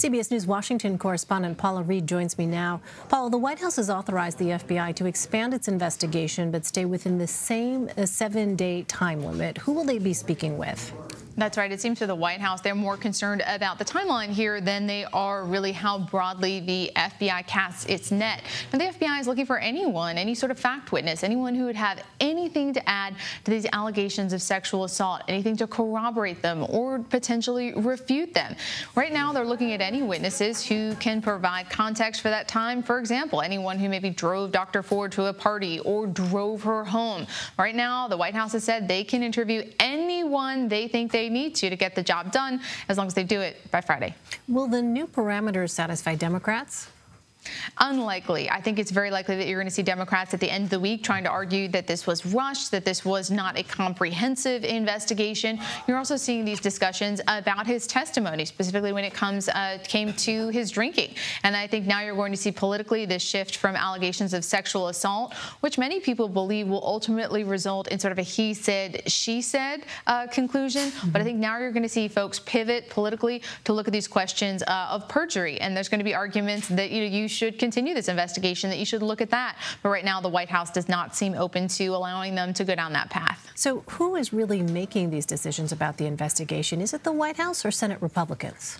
CBS News Washington correspondent Paula Reid joins me now. Paula, the White House has authorized the FBI to expand its investigation but stay within the same 7-day time limit. Who will they be speaking with? That's right. It seems to the White House they're more concerned about the timeline here than they are really how broadly the FBI casts its net. And the FBI is looking for anyone, any sort of fact witness, anyone who would have anything to add to these allegations of sexual assault, anything to corroborate them or potentially refute them. Right now, they're looking at any witnesses who can provide context for that time. For example, anyone who maybe drove Dr. Ford to a party or drove her home. Right now, the White House has said they can interview anyone they think they need to get the job done, as long as they do it by Friday. Will the new parameters satisfy Democrats? Unlikely. I think it's very likely that you're going to see Democrats at the end of the week trying to argue that this was rushed, that this was not a comprehensive investigation. You're also seeing these discussions about his testimony, specifically when it came to his drinking. And I think now you're going to see politically this shift from allegations of sexual assault, which many people believe will ultimately result in sort of a he said, she said conclusion. But I think now you're going to see folks pivot politically to look at these questions of perjury. And there's going to be arguments that you should continue this investigation, that you should look at that. But right now, the White House does not seem open to allowing them to go down that path. So who is really making these decisions about the investigation? Is it the White House or Senate Republicans?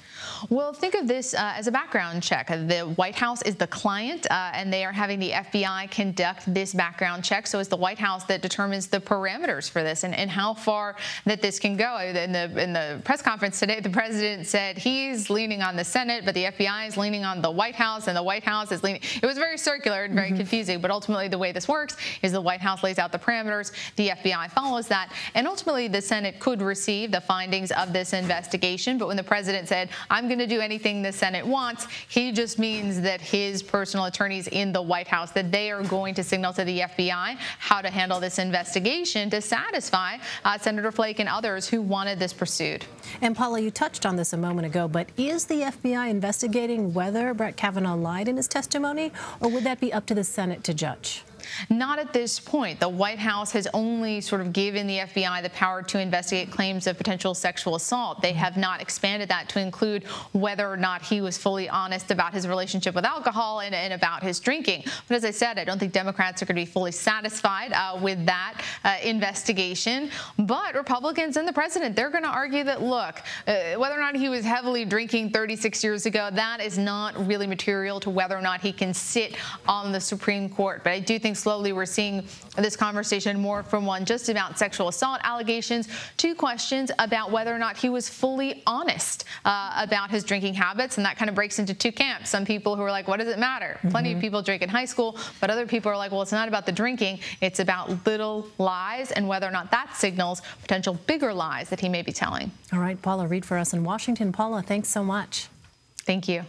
Well, think of this as a background check. The White House is the client, and they are having the FBI conduct this background check. So it's the White House that determines the parameters for this and how far that this can go. In the press conference today, the president said he's leaning on the Senate, but the FBI is leaning on the White House, and the White House is leaning. It was very circular and very confusing, but ultimately the way this works is the White House lays out the parameters, the FBI follows that, and ultimately the Senate could receive the findings of this investigation. But when the president said, I'm going to do anything the Senate wants, he just means that his personal attorneys in the White House, that they are going to signal to the FBI how to handle this investigation to satisfy Senator Flake and others who wanted this pursued. And Paula, you touched on this a moment ago, but is the FBI investigating whether Brett Kavanaugh lied in his testimony, or would that be up to the Senate to judge? Not at this point. The White House has only sort of given the FBI the power to investigate claims of potential sexual assault. They have not expanded that to include whether or not he was fully honest about his relationship with alcohol and about his drinking. But as I said, I don't think Democrats are going to be fully satisfied with that investigation. But Republicans and the president, they're going to argue that, look, whether or not he was heavily drinking 36 years ago, that is not really material to whether or not he can sit on the Supreme Court. But I do think slowly we're seeing this conversation more from one just about sexual assault allegations to questions about whether or not he was fully honest about his drinking habits. And that kind of breaks into two camps. Some people who are like, what does it matter? Plenty of people drink in high school, but other people are like, well, it's not about the drinking. It's about little lies and whether or not that signals potential bigger lies that he may be telling. All right, Paula Reid for us in Washington. Paula, thanks so much. Thank you.